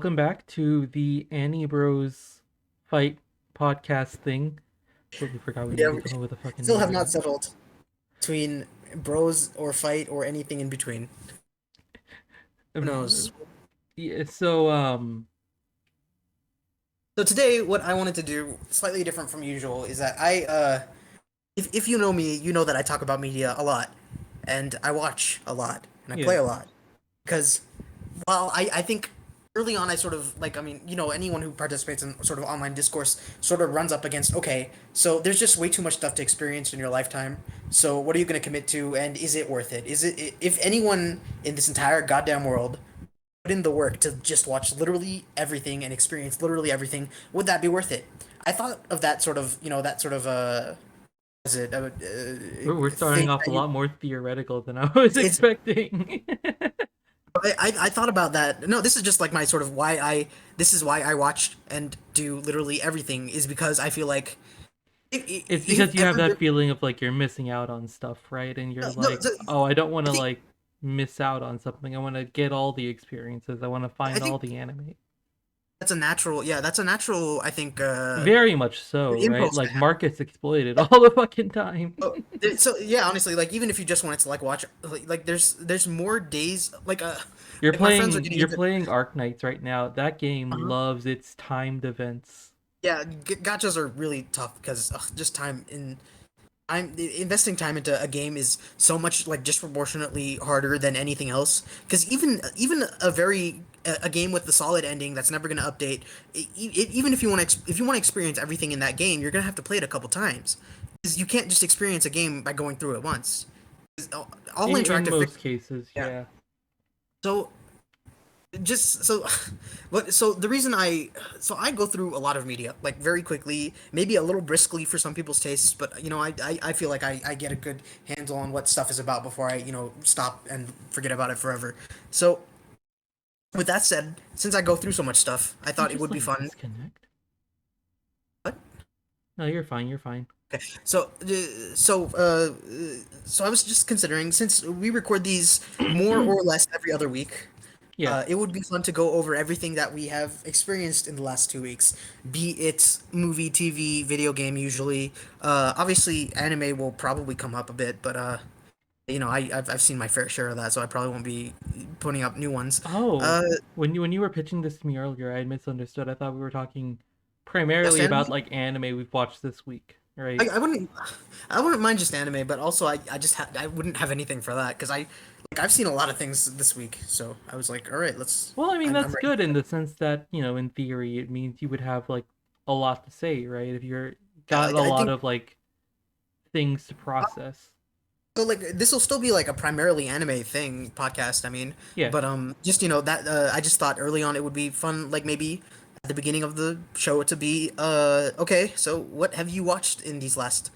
welcome back to the Anibros fight podcast thing. Totally forgot we Yeah, need to we come up with a fucking still name have for not that. settled between bros or fight or anything in between. Who knows? Yeah, So today, what I wanted to do, slightly different from usual, is that if you know me, you know that I talk about media a lot, and I watch a lot, and I yeah, play a lot. Because while I think early on I sort of like, I mean, anyone who participates in sort of online discourse sort of runs up against, okay, so there's just way too much stuff to experience in your lifetime. So what are you going to commit to, and is it worth it? If anyone in this entire goddamn world put in the work to just watch literally everything and experience literally everything, would that be worth it? I thought of that sort of, that sort of is it we're starting thing off a that you lot more theoretical than I was it's expecting. I thought about that. No, this is just like my sort of why I this is why I watch and do literally everything is because I feel like It's if because you have ever that feeling of like you're missing out on stuff, right? And you're no, like, oh, I don't want I to think like miss out on something. I want to get all the experiences. I want to I find all think the anime. that's a natural, yeah, that's a natural, I think, Very much so, right? impulse to Like have. markets exploited all the fucking time. So yeah, honestly, like even if you just wanted to like watch like there's more days You're like my friends are playing getting you're into playing Arknights right now. That game uh loves its timed events. yeah, gotchas are really tough because just time in I'm investing time into a game is so much like disproportionately harder than anything else. Because even a game with the solid ending that's never going to update, even if you want to if you want to experience everything in that game, you're going to have to play it a couple times. Because you can't just experience a game by going through it once. 'Cause all In interactive most fiction. cases, Yeah. yeah. So just so but so the reason I go through a lot of media like very quickly, maybe a little briskly for some people's tastes, but I feel like I get a good handle on what stuff is about before I stop and forget about it forever. So with that said, since I go through so much stuff, I Did you thought it just would be like fun. disconnect? What? No, you're fine. You're fine. Okay. So I was just considering, since we record these more or less every other week, Yeah. it would be fun to go over everything that we have experienced in the last 2 weeks, be it movie, TV, video game, usually. Obviously, anime will probably come up a bit, but I've seen my fair share of that, so I probably won't be putting up new ones. Oh, Uh, when you were pitching this to me earlier, I had misunderstood. I thought we were talking just primarily about anime. like anime we've watched this week, I, right? I wouldn't, I wouldn't mind just anime, but also I wouldn't have anything for that because I've seen a lot of things this week, so I was like, all right, let's. Well, I mean I'm that's ready good for in it. the sense that, in theory it means you would have like a lot to say, right? If you're Yeah, got a I lot think of like things to process. so. Like this will still be like a primarily anime thing podcast. I mean, Yeah. but just that I just thought early on it would be fun, like maybe at the beginning of the show to be okay. So what have you watched in these last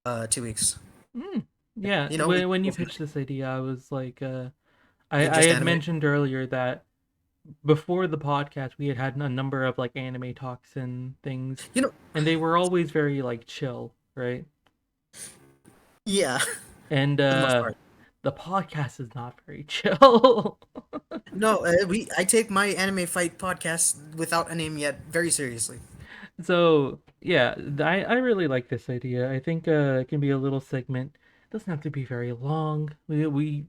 2 weeks? Mm, yeah, We can when go you from pitched there. this idea, I was like, Is it I just had anime? mentioned earlier that before the podcast, we had had a number of like anime talks and things, You know, and they were always very like chill, right? yeah, And for the most part. the podcast is not very chill. No, I take my anime fight podcast without a name yet very seriously. So yeah, I really like this idea. I think it can be a little segment. It doesn't have to be very long. We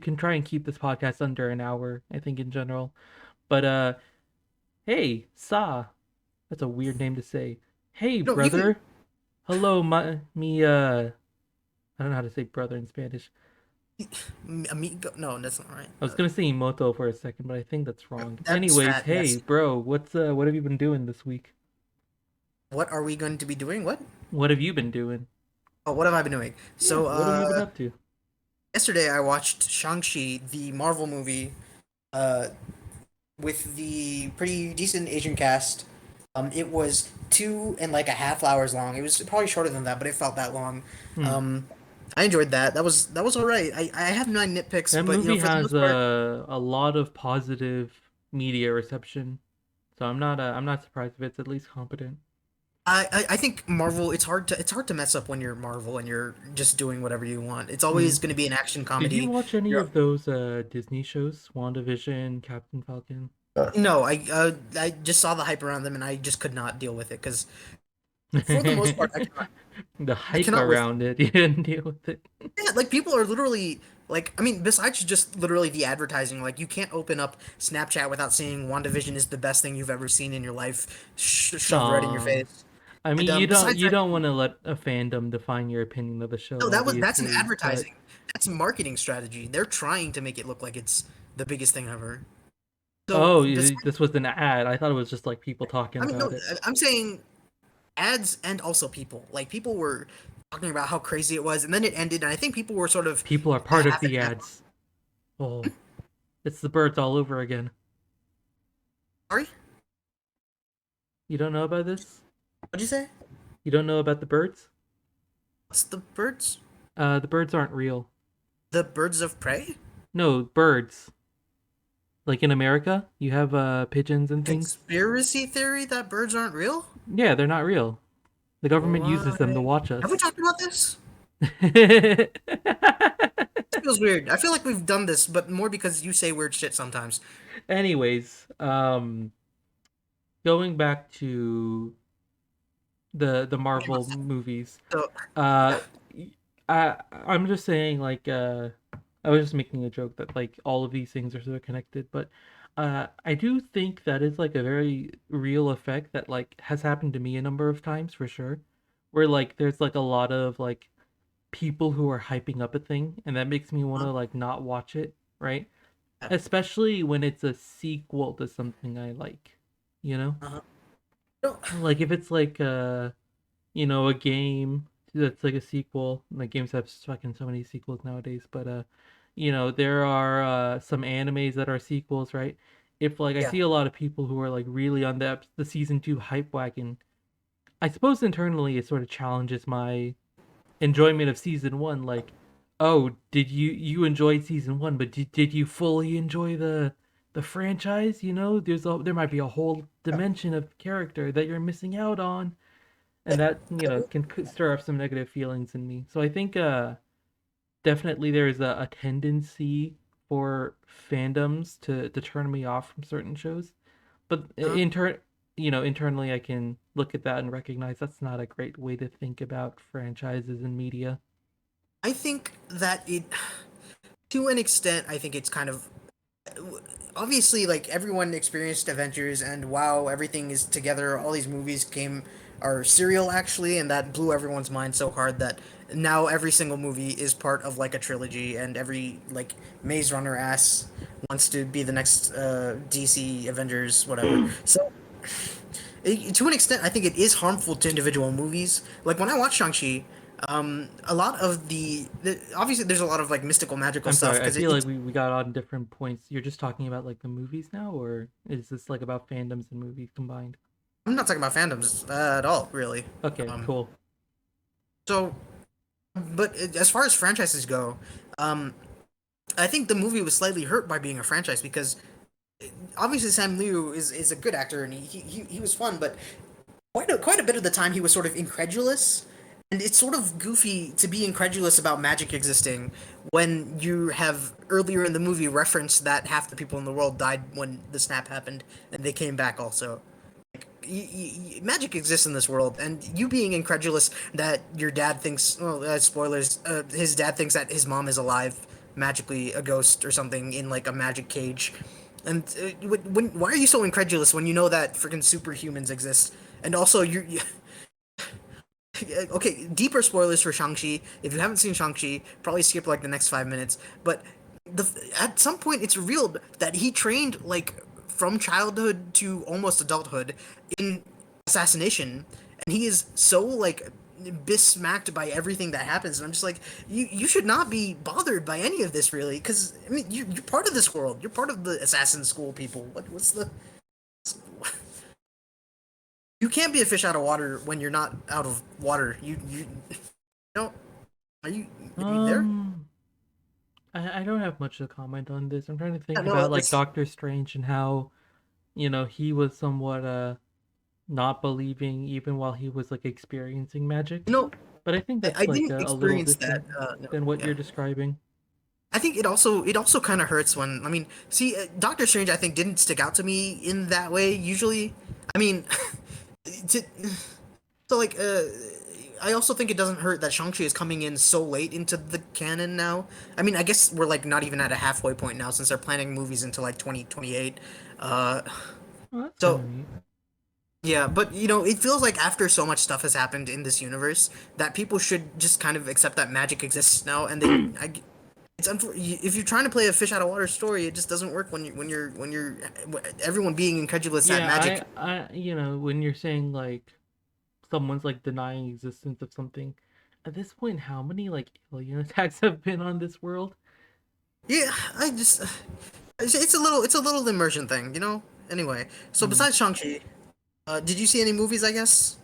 can try and keep this podcast under an hour, I think in general. But hey, Sa. That's a weird name to say. Hey, No, you can brother. Hello, I don't know how to say brother in Spanish. amigo. No, that's not right. I was gonna say moto for a second, but I think that's wrong. That's Anyways, fat. hey, Yes. bro, what have you been doing this week? What are we going to be doing? What? What have you been doing? Oh, what have I been doing? Yeah, So, what have you been up to? yesterday I watched Shang-Chi, the Marvel movie, uh, with the pretty decent Asian cast. It was 2.5 hours long. It was probably shorter than that, but it felt that long. Hmm. Um, I enjoyed that. That was all right. I have my nitpicks, That but movie for the has most part, a lot of positive media reception, so I'm not surprised if it's at least competent. I think Marvel. It's hard to mess up when you're Marvel and you're just doing whatever you want. It's Hmm. always going to be an action Did you comedy. watch any You're of those Disney shows? WandaVision, Captain Falcon? No, I just saw the hype around them and I just could not deal with it because for the most part The I hype cannot with around it, you didn't deal with it. yeah, like people are literally like I mean besides just literally the advertising, like you can't open up Snapchat without seeing WandaVision is the best thing you've ever seen in your life shoved right in your Aw. face. I mean, And you don't besides you that, don't want to let a fandom define your opinion of the show, no, that's an obviously, but advertising. That's a marketing strategy. They're trying to make it look like it's the biggest thing ever. So oh, besides, this was an ad. I thought it was just like people talking I mean no, about it. I'm saying ads and also people. Like people were talking about how crazy it was, and then it ended, and I think people were sort of People are part of half and the half. ads. Oh, it's the birds all over again. Sorry, You don't know about this? what'd you say? You don't know about the birds? What's the birds? The birds aren't real. The birds of prey? No, birds. Like in America, you have pigeons and things. Conspiracy theory that birds aren't real? Yeah, they're not real. The government uses them to Why? watch Have we us. talked about this? This feels weird. I feel like we've done this, but more because you say weird shit sometimes. Anyways, going back to the Marvel movies, So, uh, yeah, I'm just saying like I was just making a joke that like all of these things are so connected, but I do think that is like a very real effect that like has happened to me a number of times for sure, where like there's like a lot of like people who are hyping up a thing, and that makes me want uh, to like not watch it, right? yeah, Especially when it's a sequel to something I like, you know? uh-huh. No, Like if it's like a game that's like a sequel. Like games have fucking so many sequels nowadays, but there are some animes that are sequels, right? If like I yeah, see a lot of people who are like really on the season 2 hype wagon, I suppose internally it sort of challenges my enjoyment of season 1. Like, oh, did you enjoyed season 1, but did you fully enjoy the franchise? There might be a whole yeah. dimension of character that you're missing out on, and that can stir up some negative feelings in me. So I think definitely there's a tendency for fandoms to turn me off from certain shows, but Uh-huh. internally I can look at that and recognize that's not a great way to think about franchises and media. I think that to an extent, I think it's kind of obviously like everyone experienced Avengers and wow, everything is together. All these movies came are serial actually, and that blew everyone's mind so hard that now every single movie is part of like a trilogy, and every like Maze Runner ass wants to be the next DC Avengers whatever. So to an extent, I think it is harmful to individual movies. Like when I watch Shang-Chi, a lot of obviously there's a lot of like mystical magical I'm stuff sorry, I because feel like it's we got on different points. You're just talking about like the movies now, or is this like about fandoms and movies combined? I'm not talking about fandoms at all, really. Okay, Um, cool. so, but as far as franchises go, um, I think the movie was slightly hurt by being a franchise because obviously Sam Liu is a good actor and he was fun, but quite a bit of the time he was sort of incredulous. And it's sort of goofy to be incredulous about magic existing when you have earlier in the movie referenced that half the people in the world died when the snap happened and they came back also. Magic exists in this world, and you being incredulous that your dad thinks, well, spoilers, his dad thinks that his mom is alive, magically a ghost or something in like a magic cage. And why are you so incredulous when you know that freaking superhumans exist? And also, okay, deeper spoilers for Shang-Chi. If you haven't seen Shang-Chi, probably skip like the next 5 minutes. But the at some point, it's revealed that he trained like from childhood to almost adulthood in assassination, and he is so like besmacked by everything that happens. And I'm just like, you should not be bothered by any of this really, because I mean you're part of this world. You're part of the assassin school people. What's the you can't be a fish out of water when you're not out of water. You don't. Are you there? Um, I don't have much to comment on this. I'm trying to Yeah, think no, about like it's Doctor Strange and how, he was somewhat not believing even while he was like experiencing magic. you know But I think I that's like didn't a little experience that. different No, than what yeah. you're describing. I think it also kind of hurts when I mean, see, Doctor Strange I think didn't stick out to me in that way usually. I mean, to, so like I also think it doesn't hurt that Shang-Chi is coming in so late into the canon now. I mean, I guess we're like not even at a halfway point now since they're planning movies into like 2028. Uh Oh, that's kind so of neat. yeah, but you know, it feels like after so much stuff has happened in this universe that people should just kind of accept that magic exists now and if you're trying to play a fish out of water story, it just doesn't work when you're everyone being incredulous at Yeah, magic. when you're saying like someone's like denying existence of something, at this point, how many like alien attacks have been on this world? Yeah, I just it's a little immersion thing, you know. Anyway, so Mm. besides Shang-Chi, did you see any movies? I guess.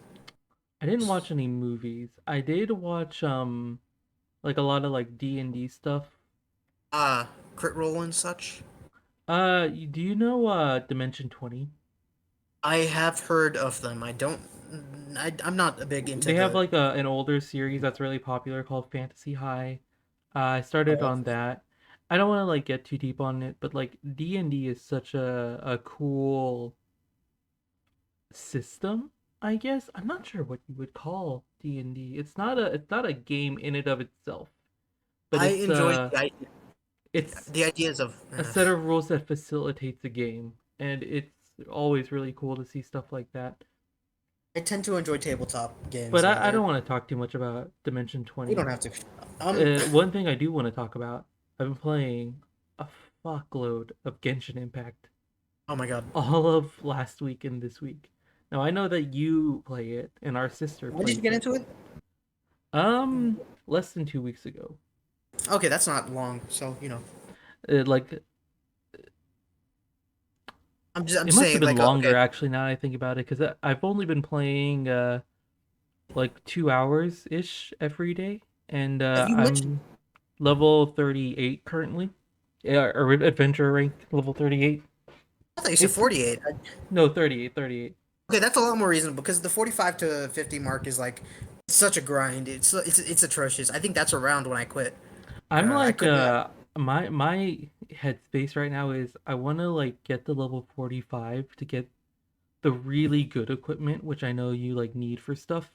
I didn't watch any movies. I did watch like a lot of like D&D stuff. Crit Roll and such. Do you know Dimension 20? I have heard of them. I don't. I'm not big into They have the. like an older series that's really popular called Fantasy High. I started Oh, on that. I don't want to like get too deep on it, but like D&D is such a cool system, I guess. I'm not sure what you would call D&D. It's not a game in and of itself, but I it's enjoy it's the ideas of. a set of rules that facilitates a game, and it's always really cool to see stuff like that. I tend to enjoy tabletop games. But Yeah, I they're. don't want to talk too much about Dimension You 20. don't have to. Um. One thing I do want to talk about, I've been playing a fuckload of Genshin Impact Oh my God. all of last week and this week. Now I know that you play it and our sister When did you plays get it. into it? Less than 2 weeks ago. Okay, that's not long. So you know, Like I'm it just must have saying been like longer okay. actually now that I think about it because I've only been playing like 2 hours ish every day, and Have you mentioned? I'm level 38 currently. Yeah, or adventure rank level 38. I thought you said It's 48. no 38, 38. Okay, that's a lot more reasonable because the 45 to 50 mark is like such a grind. It's atrocious. I think that's around when I quit. I'm I like couldn't. my headspace right now is I want to like get the level 45 to get the really good equipment, which I know you like need for stuff.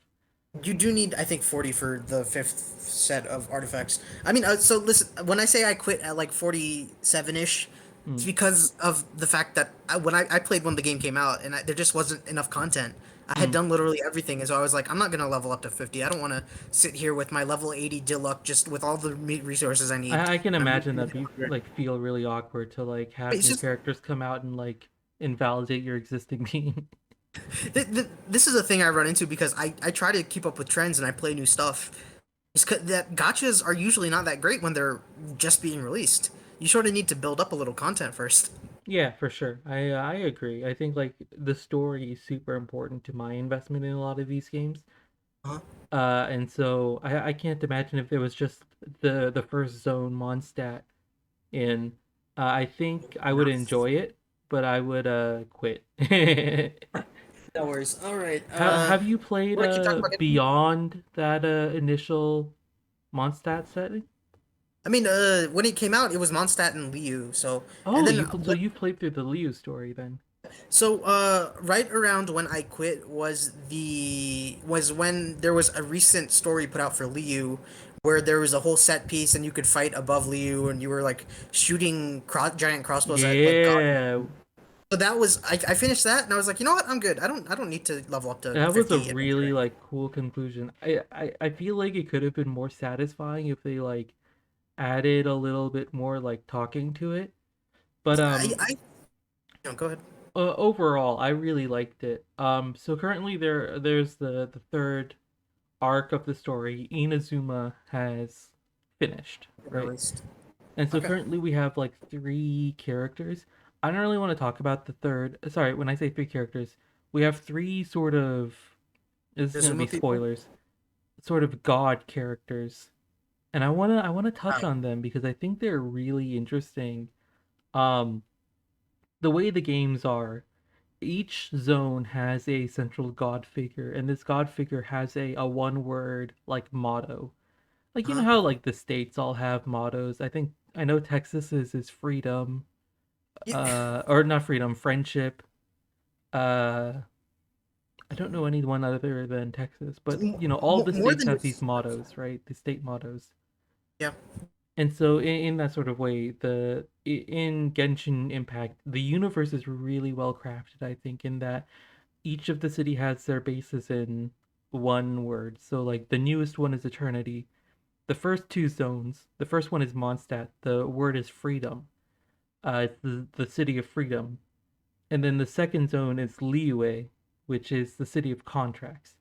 You do need, I think, 40 for the fifth set of artifacts. I mean, so listen, when I say I quit at like 47-ish, it's Mm, because of the fact that when I played when the game came out and there just wasn't enough content. I had mm. done literally everything, and so I was like, I'm not gonna level up to 50. I don't want to sit here with my level 80 Diluc just with all the resources I need. I can I'm imagine that be like feel really awkward to like have it's new just characters come out and like invalidate your existing being. this is a thing I run into because I try to keep up with trends and I play new stuff. It's that gotchas are usually not that great when they're just being released. You sort of need to build up a little content first. Yeah, for sure. I agree. I think like the story is super important to my investment in a lot of these games. Uh-huh. And so I can't imagine if it was just the first zone Mondstadt in. I think I would No. enjoy it, but I would quit. No worries. All right. Have you played Want to keep talking about it? beyond that initial Mondstadt setting? I mean, when it came out, it was Mondstadt and Liu. So, and Oh, then so you've played through the Liu story then. right around when I quit was when there was a recent story put out for Liu, where there was a whole set piece and you could fight above Liu and you were like shooting giant crossbows at like god. Yeah, So that was I finished that and I was like, you know what? I'm good. I don't need to level up to that was a 50 really adventuring. like cool conclusion. I feel like it could have been more satisfying if they like added a little bit more like talking to it. But I no, go ahead. overall, I really liked it. So currently there's the third arc of the story. Inazuma has finished, right? Released. And so Okay. currently we have like three characters. I don't really want to talk about the third. Sorry, when I say three characters, we have three sort of, this is going to be Azuma people. spoilers, sort of god characters. And I want to touch Right. on them because I think they're really interesting. Um the way the games are, each zone has a central god figure, and this god figure has a one word like motto. Like you know Huh? how like the states all have mottos. I think I know Texas is freedom, Yeah, or not freedom, friendship. Uh, I don't know anyone other than Texas, but all the more states than have these just mottos, right? The state mottos. yeah. And so in that sort of way, in Genshin Impact, the universe is really well crafted, I think, in that each of the city has their bases in one word. So like the newest one is Eternity. The first two zones, the first one is Mondstadt. The word is freedom. It's the city of freedom. And then the second zone is Liyue, which is the city of contracts.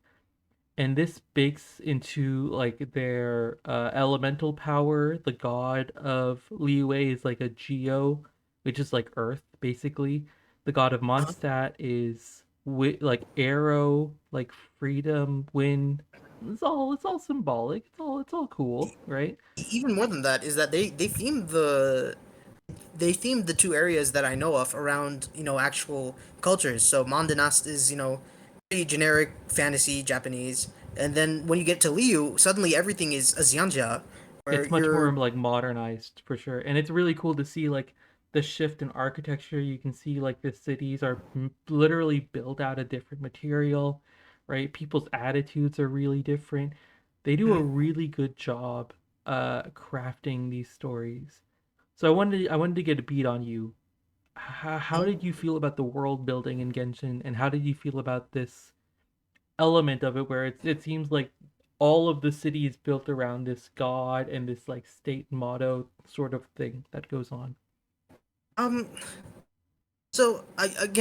And this bakes into like their elemental power. The god of Liyue is like a geo, which is like Earth basically. The god of Uh, Mondstadt is like arrow, like freedom, wind. It's all symbolic. It's all cool, right? Even more than that is that they themed the two areas that I know of around, actual cultures. So Mandanast is, pretty generic fantasy Japanese. And then when you get to Liu, suddenly everything is Azianja, where It's much more you're like modernized for sure, and it's really cool to see like the shift in architecture. You can see like the cities are literally built out of different material, right? People's attitudes are really different. They do a Mhm. really good job crafting these stories. So I wanted to get a beat on you. How did you feel about the world building in Genshin, and how did you feel about this element of it where it seems like all of the city is built around this god and this like state motto sort of thing that goes on. um so I think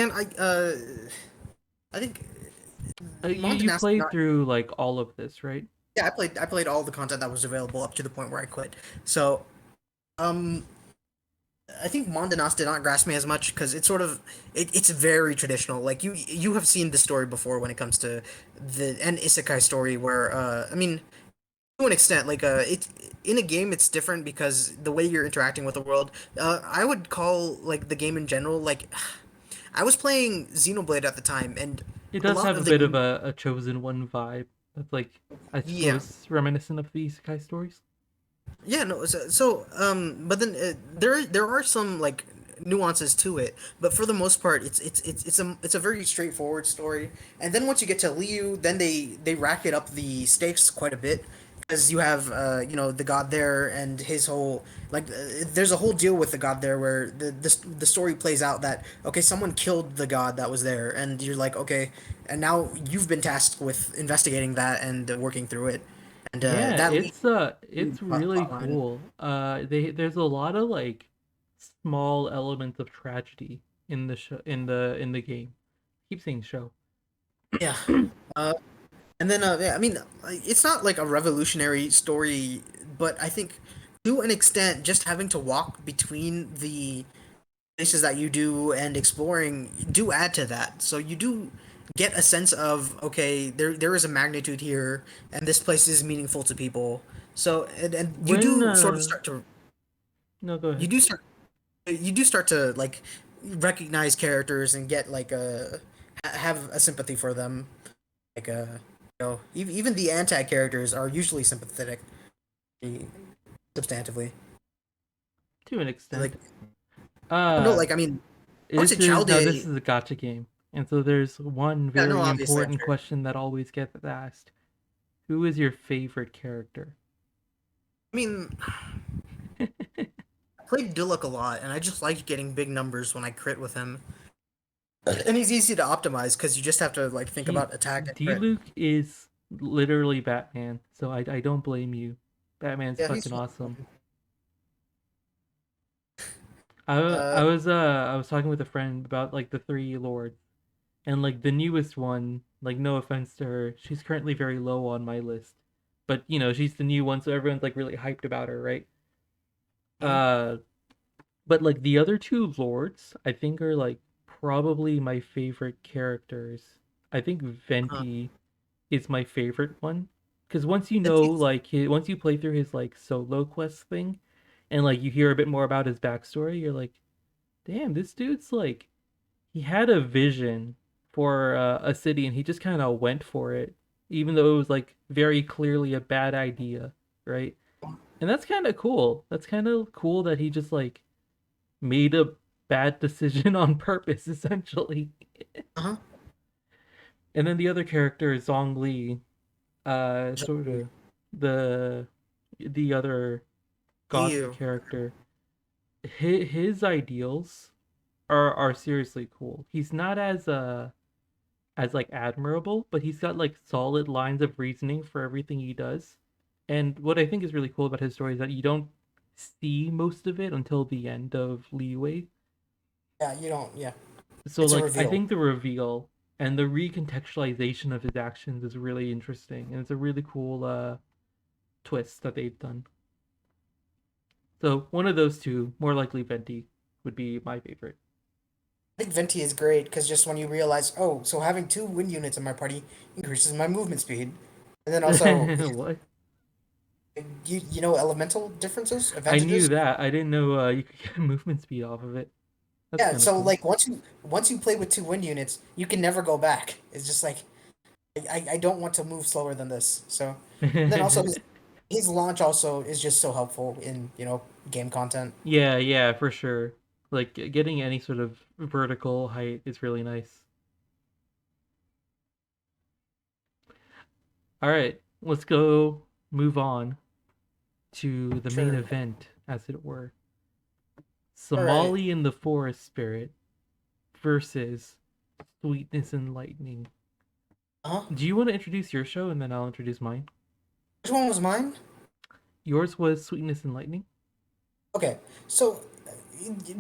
You Montanast played not through like all of this, right? yeah, I played all the content that was available up to the point where I quit. So um I think Mondanas did not grasp me as much because it's very traditional. Like you have seen the story before when it comes to the an isekai story where I mean to an extent like it in a game it's different because the way you're interacting with the world. I would call like the game in general like I was playing Xenoblade at the time and It a does lot have a of the bit of game a chosen one vibe. That's like I yeah. suppose reminiscent of the isekai stories. Yeah, no. But then there are some like nuances to it, but for the most part, it's a very straightforward story. And then once you get to Liu, then they rack it up the stakes quite a bit because you have the god there and his whole there's a whole deal with the god there where the story plays out that okay someone killed the god that was there and you're like okay and now you've been tasked with investigating that and working through it and Yeah, that leads it's really plot line. cool. There's a lot of like small elements of tragedy in the show in the game. Keep saying show. Yeah. Uh, and then yeah, I mean, it's not like a revolutionary story, but I think to an extent, just having to walk between the places that you do and exploring do add to that. So you do get a sense of okay, there is a magnitude here, and this place is meaningful to people. So and you When do sort of start to no, go you ahead. do start you do start to like recognize characters and get like a have a sympathy for them. Like even the anti characters are usually sympathetic, pretty substantively. To an Like extent. no, Uh like I mean, once a this is child, now this is a gotcha game. And so there's one yeah, no, very obviously I'm important sure. question that always gets asked. Who is your favorite character? I mean, I played Duluk a lot, and I just liked getting big numbers when I crit with him. And he's easy to optimize because you just have to like think He about attack and crit. D-Luke is literally Batman, so I don't blame you. Batman's Yeah, he's fucking fun. awesome. I was talking with a friend about like the three lords and like the newest one, like no offense to her, she's currently very low on my list. But she's the new one, so everyone's like really hyped about her, right? Mhm. Uh but like the other two lords, I think are like probably my favorite characters. I think Uh, Venti is my favorite one because once you and know he's, like once you play through his like solo quest thing and like you hear a bit more about his backstory, you're like, damn, this dude's like he had a vision for a city and he just kind of went for it, even though it was like very clearly a bad idea, right? And that's kind of cool. That's kind of cool that he just like made a bad decision on purpose, essentially. Uh-huh. And then the other character is Zhong Li, sort Exactly. of the other gothy Ew. character. His ideals are seriously cool. He's not as like admirable, but he's got like solid lines of reasoning for everything he does. And what I think is really cool about his story is that you don't see most of it until the end of Leeway. Yeah, you don't. Yeah, So it's a like I reveal. think the reveal and the recontextualization of his actions is really interesting, and it's a really cool twist that they've done. So one of those two, more likely Venti, would be my favorite. I think Venti is great because just when you realize, oh, so having two wind units in my party increases my movement speed, and then also What? you know elemental differences, I knew advantages. that. I didn't know you could get movement speed off of it. That's Yeah, kind of so cool. like once you play with two wind units, you can never go back. It's just like I don't want to move slower than this. So, and then also his launch also is just so helpful in game content. Yeah, yeah, for sure. Like getting any sort of vertical height is really nice. All right, let's go move on to the main Sure. event, as it were. All right. Somali and the Forest Spirit versus Sweetness and Lightning. Uh-huh. Do you want to introduce your show and then I'll introduce mine? Which one was mine? Yours was Sweetness and Lightning. Okay, so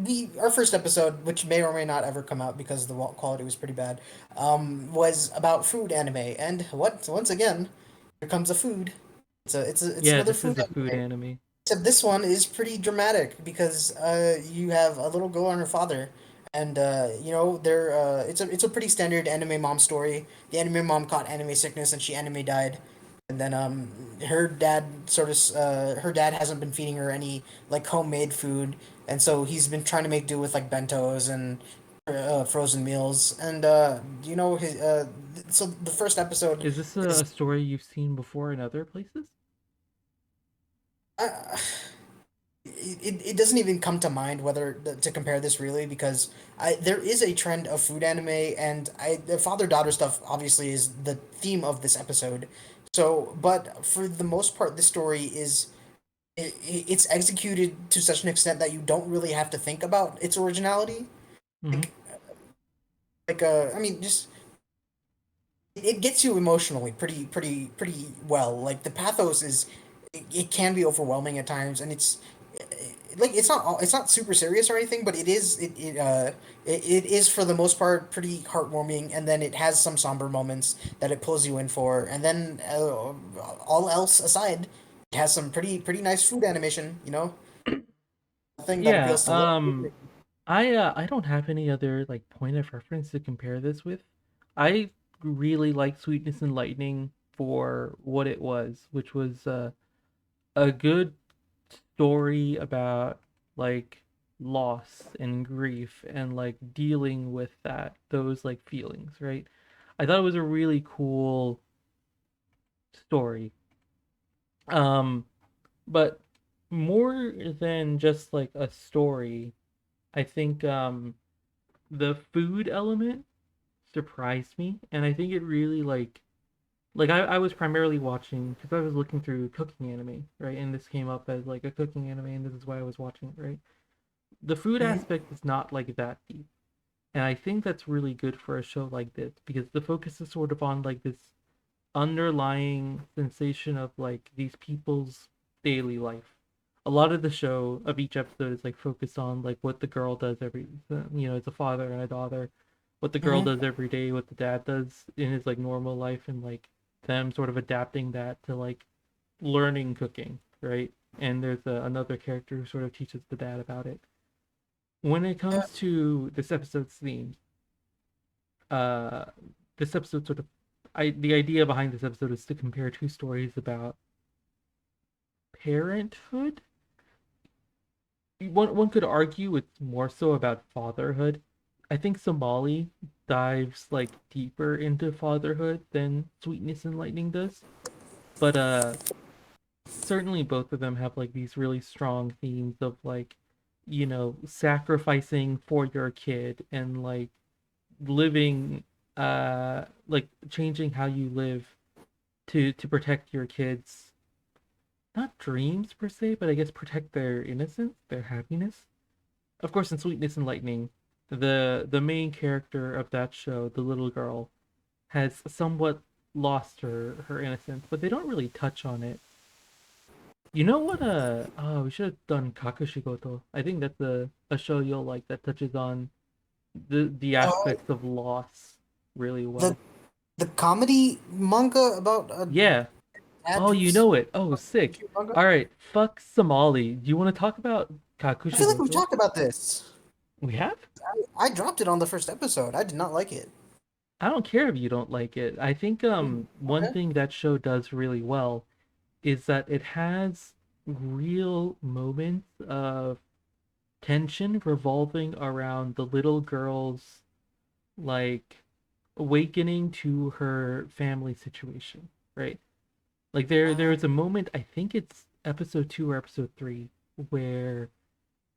we our first episode, which may or may not ever come out because the quality was pretty bad, was about food anime, and what once again, here comes a food. It's Yeah, another this food is a food anime. anime. Except this one is pretty dramatic because you have a little girl and her father, and they're it's a pretty standard anime mom story. The anime mom caught anime sickness and she anime died, and then her dad hasn't been feeding her any like homemade food, and so he's been trying to make do with like bentos and frozen meals, and so the first episode Is this is. a story you've seen before in other places? Uh, it doesn't even come to mind whether to compare this really because there is a trend of food anime and the father daughter stuff obviously is the theme of this episode. So, but for the most part, this story is it's executed to such an extent that you don't really have to think about its originality. Mm-hmm. Like, I mean, just it gets you emotionally pretty well. Like the pathos is, it can be overwhelming at times, and like it's not super serious or anything, but it is for the most part pretty heartwarming, and then it has some somber moments that it pulls you in for, and then all else aside, it has some pretty nice food animation. Thing that Yeah, appeals to little. I don't have any other like point of reference to compare this with. I really like Sweetness and Lightning for what it was, which was a good story about like loss and grief and like dealing with those like feelings, right? I thought it was a really cool story. Um, but more than just like a story, I think the food element surprised me, and I think it really like I was primarily watching because I was looking through cooking anime, right? And this came up as like a cooking anime, and this is why I was watching it, right? The food Mhm. aspect is not like that deep, and I think that's really good for a show like this because the focus is sort of on like this underlying sensation of like these people's daily life. A lot of the show of each episode is like focused on like what the girl does it's a father and a daughter, what the girl Mhm. does every day, what the dad does in his like normal life, and like them sort of adapting that to like learning cooking, right? And there's another character who sort of teaches the dad about it. When it Yeah. comes to this episode's theme, uh, this episode sort of the idea behind this episode is to compare two stories about parenthood. One could argue it's more so about fatherhood. I think Somali dives like deeper into fatherhood than Sweetness and Lightning does. But certainly both of them have like these really strong themes of like, sacrificing for your kid and like living like changing how you live to protect your kids, not dreams per se, but I guess protect their innocence, their happiness. Of course, in Sweetness and Lightning, the main character of that show, the little girl, has somewhat lost her innocence, but they don't really touch on it. You know what? Oh, we should have done Kakushigoto. I think that's a show you'll like that touches on the Uh, aspects of loss really the well. the comedy manga about a Yeah. dad Oh, you who's know it. Oh, sick. cute manga. All right. Fuck Somali. Do you want to talk about I feel like we've Kakushigoto? talked about this. We have? I dropped it on the first episode. I did not like it. I don't care if you don't like it. I think one Okay. thing that show does really well is that it has real moments of tension revolving around the little girl's like awakening to her family situation, right? Like there Uh, is a moment, I think it's episode 2 or episode 3, where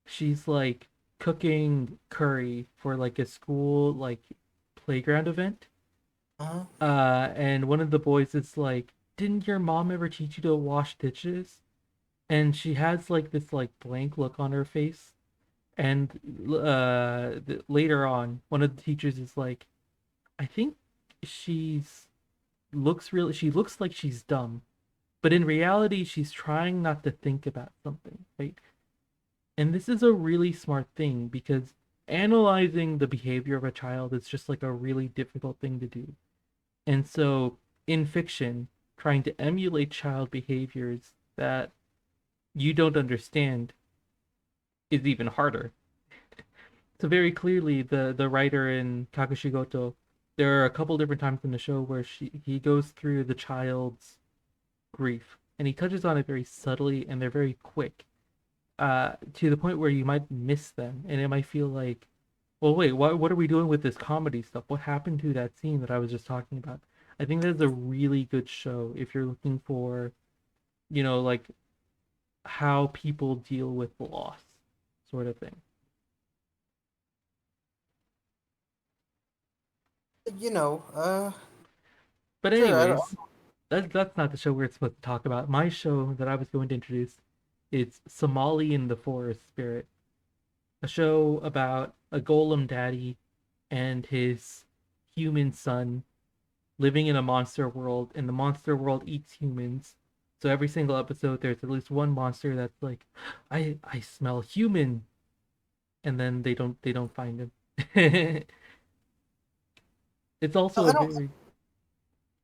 she's like cooking curry for like a school like playground event. uh, And one of the boys is like, "Didn't your mom ever teach you to wash dishes?" And she has like this like blank look on her face. And later on, one of the teachers is like, "I think she's she looks like she's dumb, but in reality, she's trying not to think about something, right?" And this is a really smart thing because analyzing the behavior of a child is just like a really difficult thing to do. And so in fiction, trying to emulate child behaviors that you don't understand is even harder. So very clearly the writer in Kakushigoto, there are a couple different times in the show where he goes through the child's grief and he touches on it very subtly and they're very quick. To the point where you might miss them and it might feel like, well, wait, what are we doing with this comedy stuff? What happened to that scene that I was just talking about? I think that's a really good show if you're looking for, like how people deal with loss, sort of thing. you know, But sure. I don't, anyways, that's not the show we're supposed to talk about. My show that I was going to introduce is Somali in the Forest Spirit, a show about a golem daddy and his human son living in a monster world, and the monster world eats humans. So every single episode, there's at least one monster that's like, I smell human, and then they don't find him. It's also a I don't. very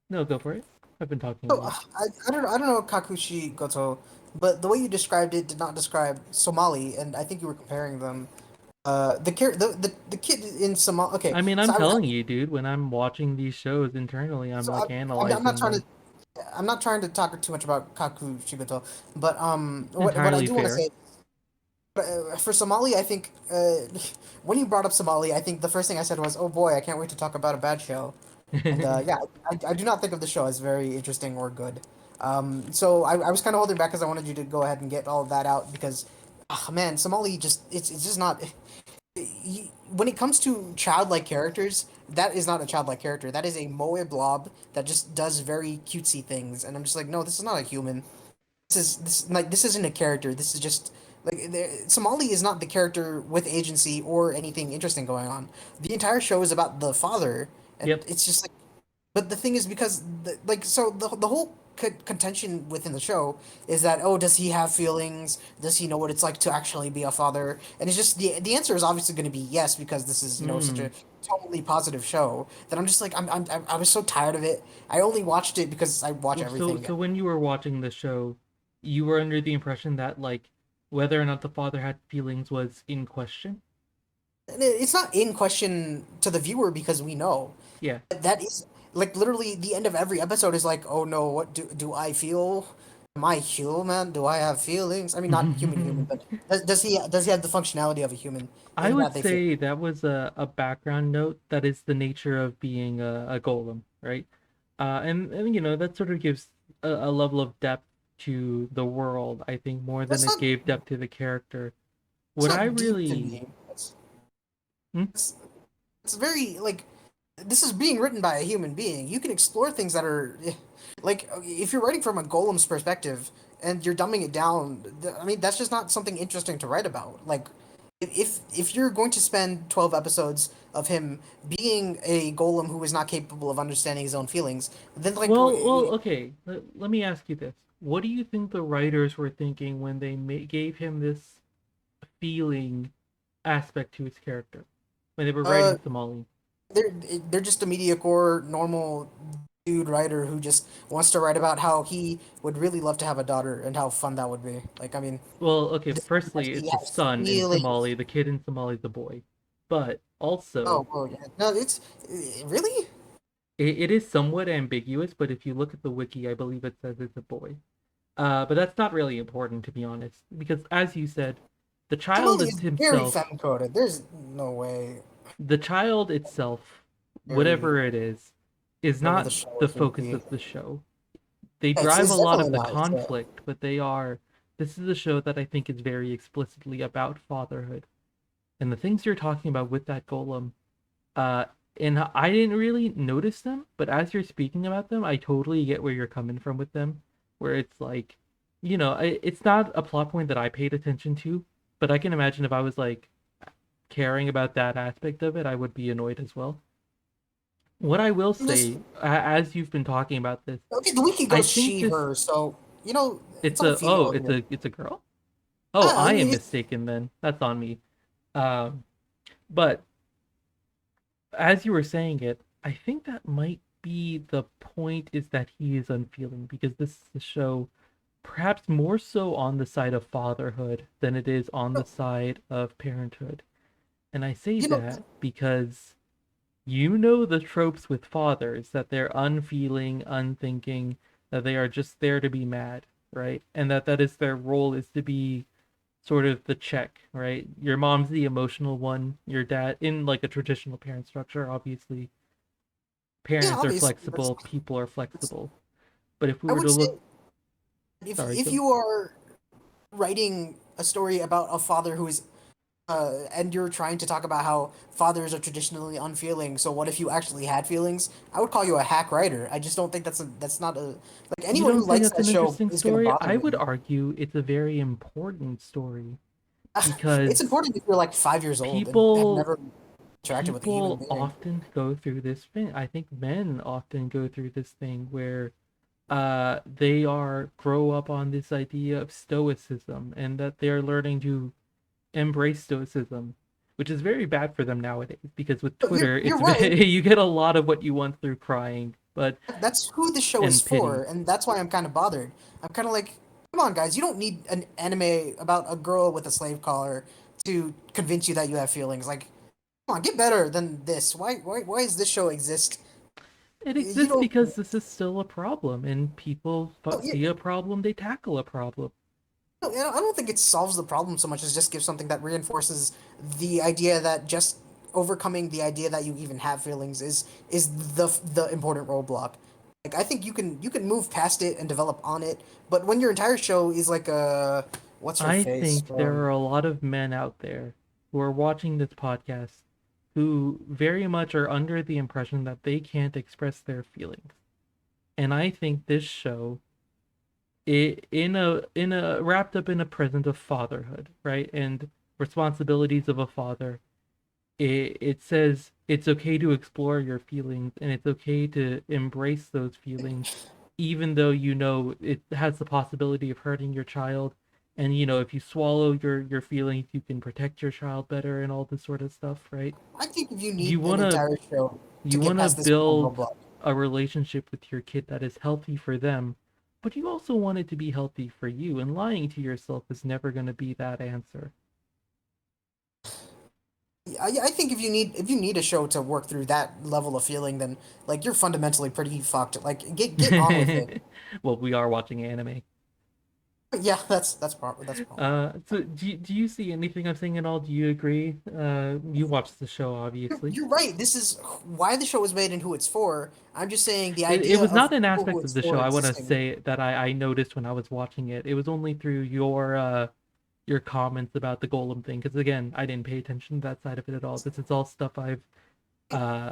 no, go for it. I've been talking a So, lot. I don't know Kakushi Goto, but the way you described it did not describe Somali, and I think you were comparing them. The kid in Somali. Okay, I mean, I'm so telling you, dude, when I'm watching these shows internally, I'm so like I'm not analyzing trying to them. talk too much about Kakushi Goto, but what I Entirely do want to fair. say. For Somali, I think when you brought up Somali, I think the first thing I said was, "Oh boy, I can't wait to talk about a bad show." And yeah, I do not think of the show as very interesting or good. So I was kind of holding back because I wanted you to go ahead and get all of that out because, man, Somali just it's just not. When it comes to childlike characters, that is not a childlike character. That is a moe blob that just does very cutesy things, and I'm just like, no, this is not a human. This isn't a character. This is just like Somali is not the character with agency or anything interesting going on. The entire show is about the father, and Yep. it's just like. But the thing is, because the whole contention within the show is that, oh, does he have feelings? Does he know what it's like to actually be a father? And it's just the answer is obviously going to be yes, because this is, such a Mm. totally positive show that I'm just like I was so tired of it. I only watched it because I watch Well, so everything. so when you were watching the show, you were under the impression that like whether or not the father had feelings was in question. And it's not in question to the viewer because we know. Yeah. That is like literally the end of every episode is like, oh no, what do I feel? Am I human? Do I have feelings? I mean, not human, but does he have the functionality of a human I in would that they feel? say that was a background note that is the nature of being a golem, right? And that sort of gives a level of depth to the world, I think, more than That's it not gave depth to the character. that's What I not deep to really me. hmm? That's it's very like this is being written by a human being. You can explore things that are like if you're writing from a golem's perspective and you're dumbing it down. I mean, that's just not something interesting to write about. Like if you're going to spend 12 episodes of him being a golem who is not capable of understanding his own feelings, then like Okay. Let me ask you this: what do you think the writers were thinking when they gave him this feeling aspect to his character when they were uh writing Somali? they're they're just a mediocre normal dude writer who just wants to write about how he would really love to have a daughter and how fun that would be. Like, I mean, Well, okay, this man firstly, actually it's a has son in feelings. Somali. The kid in Somali is a boy, but also Oh, well, yeah. No, it's really. it is somewhat ambiguous. But if you look at the wiki, I believe it says it's a boy. But that's not really important to be honest, because as you said, the child Somali is is very himself. femme-coded. There's no way. The child itself, Very whatever it is whatever not the show the is would focus be. of the show. They drive a It's lot of definitely the not. It's conflict, but they are. This is a show that I think is very explicitly about fatherhood and the things you're talking about with that golem. Uh, and I didn't really notice them, but as you're speaking about them, I totally get where you're coming from with them. Where it's like, it's not a plot point that I paid attention to, but I can imagine if I was like caring about that aspect of it, I would be annoyed as well. What I will I'm just say, as you've been talking about this, okay. The wiki I goes think she this her, so it's it's all a oh, female here. it's a girl. Oh, I I am mean, mistaken then. That's on me. Um, but as you were saying it, I think that might be the point is that he is unfeeling because this is a show perhaps more so on the side of fatherhood than it is on the side of parenthood. And I say you know, that because you know the tropes with fathers that they're unfeeling, unthinking, that they are just there to be mad, right? And that is their role is to be sort of the check, right? Your mom's the emotional one, your dad in like a traditional parent structure, obviously yeah, parents are obviously, flexible, people are it's- flexible. But if we I were would to say look, sorry, if go. you are writing a story about a father who is and you're trying to talk about how fathers are traditionally unfeeling. So what if you actually had feelings? I would call you a hack writer. I just don't think that's not a like You anyone who don't think likes that's that an show interesting is gonna story? bother I would me. argue it's a very important story It's because important if you're like 5 years old and have people never interacted with a human people being. often go through this thing. I think men often go through this thing where they are grow up on this idea of stoicism and that they're learning to embrace stoicism, which is very bad for them nowadays because with But Twitter, you're it's right. you get a lot of what you want through crying, but That's who the show is and for, pity. and that's why I'm kind of bothered. I'm kind of like, come on, guys, you don't need an anime about a girl with a slave collar to convince you that you have feelings. Like, come on, get better than this. Why does this show exist? It You exists don't. because this is still a problem, and people No, see a problem, they tackle a problem. no, I don't think it solves the problem so much as just gives something that reinforces the idea that just overcoming the idea that you even have feelings is the important roadblock. Like I think you can move past it and develop on it, but when your entire show is like a what's her I face think there are a lot of men out there who are watching this podcast who very much are under the impression that they can't express their feelings. And I think this show in a wrapped up in a present of fatherhood, right? And responsibilities of a father. It says it's okay to explore your feelings and it's okay to embrace those feelings, even though you know it has the possibility of hurting your child. And if you swallow your feelings, you can protect your child better and all this sort of stuff, right? I think if you You need an wanna entire show to you get wanna past this one build roadblock. a relationship with your kid that is healthy for them, but you also want it to be healthy for you. And lying to yourself is never gonna be that answer. I think if you need a show to work through that level of feeling, then like you're fundamentally pretty fucked. Like get on with it. Well, we are watching anime. Yeah, that's probably. So do you see anything I'm saying at all? Do you agree? You watched the show, obviously. You're right. This is why the show was made and who it's for. I'm just saying the It idea was of not an people who aspect of it's the show for I want to existing. say that I noticed when I was watching it. It was only through your comments about the golem thing, because again, I didn't pay attention to that side of it at all. This is all stuff I've uh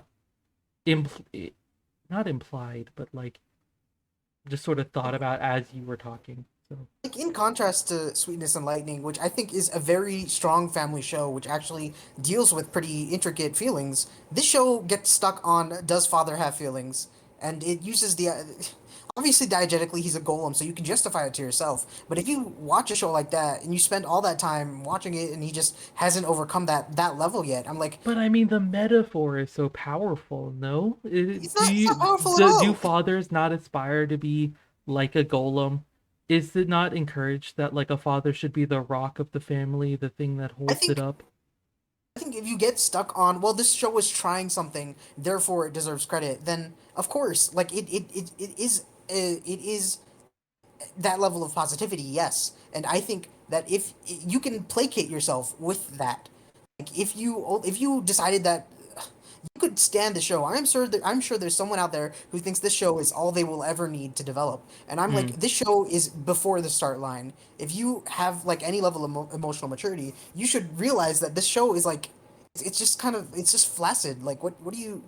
impl- not implied, but like just sort of thought about as you were talking. So, Like in contrast to Sweetness and Lightning, which I think is a very strong family show, which actually deals with pretty intricate feelings, this show gets stuck on does father have feelings? And it uses the obviously diegetically he's a golem, so you can justify it to yourself. But if you watch a show like that and you spend all that time watching it and he just hasn't overcome that level yet, I'm like, but I mean, the metaphor is so powerful. No, it's not powerful at do all. fathers not aspire to be like a golem? Is it not encouraged that like a father should be the rock of the family, the thing that I holds it think up? I think if you get stuck on, well, this show is trying something, therefore it deserves credit, then of course, like it is that level of positivity, yes. And I think that if you can placate yourself with that, like if you decided that you could stand the show, I'm sure there's someone out there who thinks this show is all they will ever need to develop. And I'm Hmm. like, this show is before the start line. If you have like any level of emotional maturity, you should realize that this show is like, it's just kind of, it's just flaccid. Like, what do you,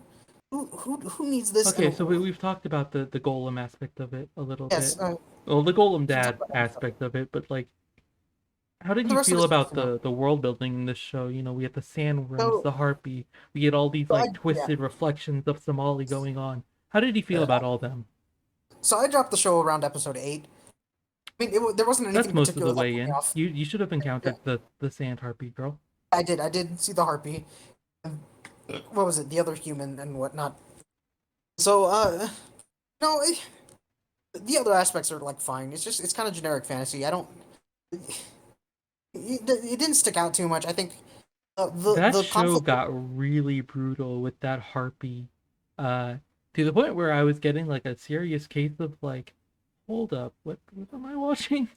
who needs this? Okay, And so we've talked about the golem aspect of it a little yes, bit. Well, the golem we should talk dad about episode. aspect of it, but like, how did The you rest of feel the show, about the world building in this show? You know, we had the sandworms, so, the harpy, we get all these so I, like yeah. twisted reflections of Somali going on. How did you feel Uh, about all them? so I dropped the show around episode 8. I mean, there wasn't That's anything most of particular the that way put me in. off. You should have Yeah, encountered the sand harpy girl. I did see the harpy. And what was it? The other human and whatnot. So, no, the other aspects are like fine. It's just it's kind of generic fantasy. I don't. It didn't stick out too much. I think That the show conflict. got really brutal with that harpy, uh, to the point where I was getting like a serious case of like, hold up, what am I watching?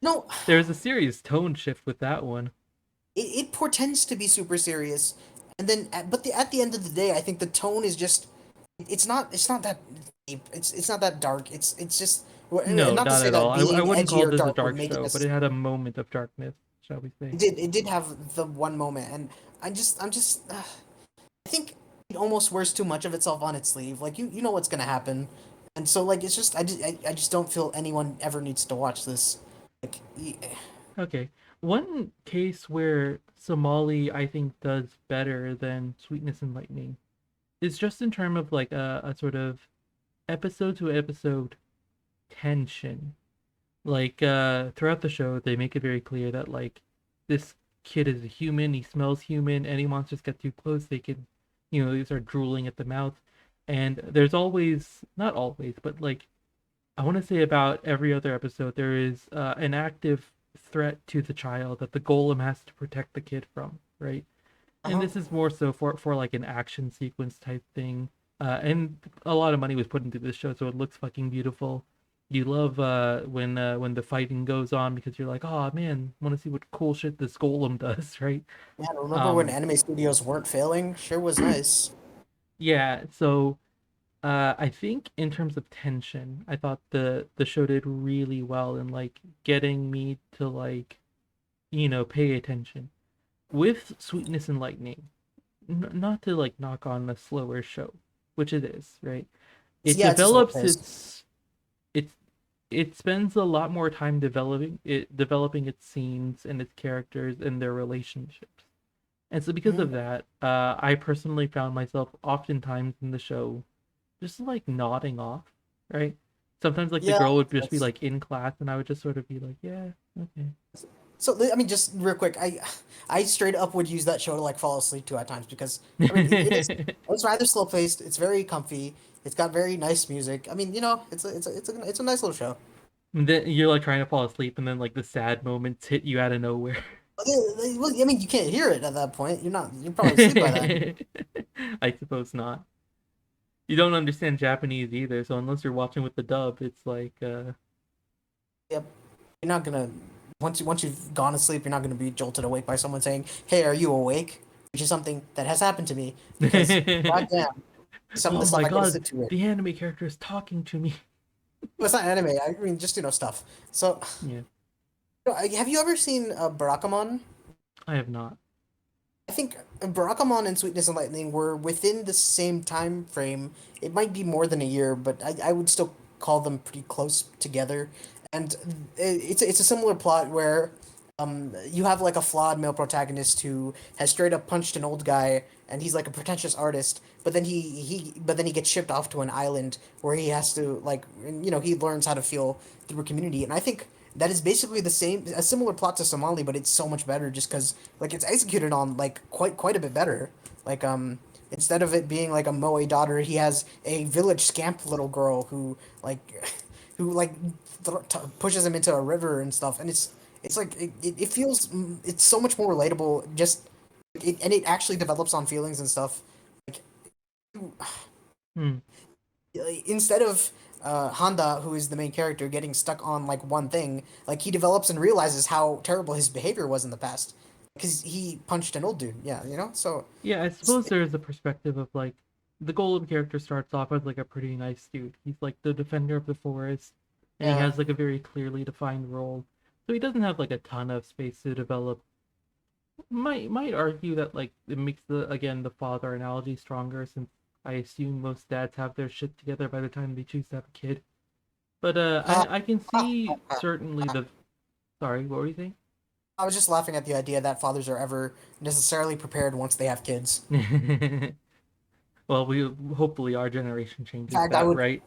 No, There was a serious tone shift with that one. it portends to be super serious, and then at the end of the day, I think the tone is just it's not that deep. It's not that dark. It's just and No, not to not say at all. that I being wouldn't edgy call or this a dark would dark make it show, but it necessary. had a moment of darkness, shall we say? It did have the one moment, and I'm just I think it almost wears too much of itself on its sleeve. Like you know what's gonna happen, and so like it's just I just don't feel anyone ever needs to watch this. Like Okay. One case where Somali I think does better than Sweetness and Lightning is just in terms of like a sort of episode to episode tension. Like throughout the show they make it very clear that like this kid is a human, he smells human, any monsters get too close, they can, they start drooling at the mouth. And there's always, not always, but like I want to say about every other episode, there is an active threat to the child that the golem has to protect the kid from, right? And uh-huh. this is more so for like an action sequence type thing. And a lot of money was put into this show, so it looks fucking beautiful. You love when the fighting goes on because you're like, oh man, want to see what cool shit this golem does, right? Man, remember when Um, anime studios weren't failing? Sure was nice. yeah. So I think in terms of tension, I thought the show did really well in like getting me to like, pay attention. With Sweetness and Lightning, not to like knock on a slower show, which it is, right? It Yeah, it's a slow develops pace. its it spends a lot more time developing its scenes and its characters and their relationships. And so because Mhm. of that, I personally found myself oftentimes in the show just like nodding off, right? Sometimes like the Yeah, girl would just be that's like in class and I would just sort of be like, yeah, okay. so. I mean, just real quick, I straight up would use that show to like fall asleep to at times because I mean it's rather slow paced. It's very comfy. It's got very nice music. I mean, it's a nice little show. And then you're like trying to fall asleep and then like the sad moments hit you out of nowhere. Well, I mean, you can't hear it at that point. You're probably asleep by then. I suppose not. You don't understand Japanese either, so unless you're watching with the dub, it's like Yep. you're not gonna once you've gone to sleep, you're not gonna be jolted awake by someone saying, "Hey, are you awake?" Which is something that has happened to me because goddamn, some of Oh the stuff my I go to god, sleep to. the anime character is talking to me. Well, it's not anime. I mean, just stuff. So, Yeah, have you ever seen Barakamon? I have not. I think Barakamon and Sweetness and Lightning were within the same time frame. It might be more than a year, but I would still call them pretty close together. And it's a similar plot where you have like a flawed male protagonist who has straight up punched an old guy, and he's like a pretentious artist. But then he gets shipped off to an island where he has to like he learns how to feel through a community. And I think that is basically a similar plot to Somali, but it's so much better just because like it's executed on like quite a bit better. Like instead of it being like a moe daughter, he has a village scamp little girl who like who like pushes him into a river and stuff, and it's like it feels it's so much more relatable. Just and it actually develops on feelings and stuff. Like Hmm. instead of Handa, who is the main character, getting stuck on like one thing, like he develops and realizes how terrible his behavior was in the past because he punched an old dude. Yeah, So Yeah, I it's, suppose there is a perspective of like the golem character starts off as like a pretty nice dude. He's like the defender of the forest, and he yeah, has like a very clearly defined role. So he doesn't have like a ton of space to develop. Might argue that like it makes the father analogy stronger since I assume most dads have their shit together by the time they choose to have a kid. But uh, I can see certainly the sorry, what were you I was just laughing at the idea that fathers are ever necessarily prepared once they have kids. saying? Well, we hopefully our generation In changes fact, that, right?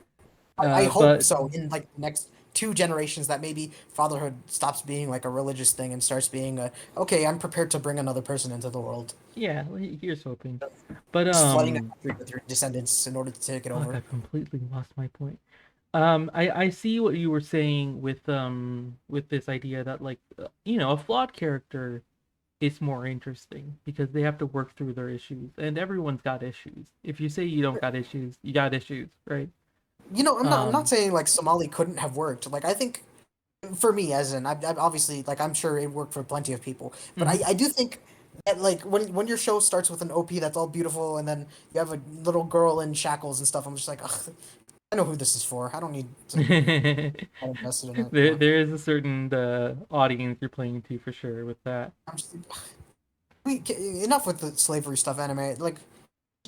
I hope But so in like the next two generations that maybe fatherhood stops being like a religious thing and starts being a okay, I'm prepared to bring another person into the world. yeah, here's hoping. But Just flooding the country with your descendants in order to take it fuck, over. I completely lost my point. I see what you were saying with this idea that like a flawed character is more interesting because they have to work through their issues, and everyone's got issues. If you say you don't got issues, you got issues, right? I'm not Um, saying like Somali couldn't have worked. Like I think for me, as in I've obviously like I'm sure it worked for plenty of people, but mhm. I do think that like when your show starts with an OP that's all beautiful and then you have a little girl in shackles and stuff, I'm just like, ugh, I know who this is for. I don't need to get invested in it. There is a certain audience you're playing to for sure with that. I'm just, enough with the slavery stuff, anime. Like,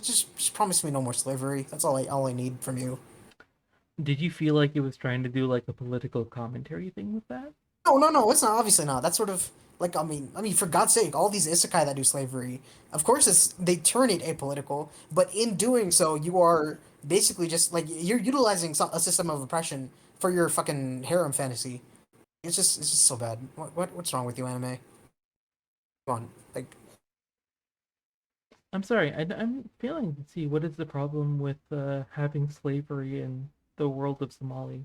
just promise me no more slavery. That's all I need from you. Did you feel like it was trying to do like a political commentary thing with that? No, no, no. It's not. Obviously not. That's sort of like I mean, for God's sake, all these isekai that do slavery, of course, they turn it apolitical. But in doing so, you are basically just like you're utilizing a system of oppression for your fucking harem fantasy. It's just so bad. What's wrong with you, anime? Come on, like I'm sorry, I'm failing to see what is the problem with having slavery in the world of Somali.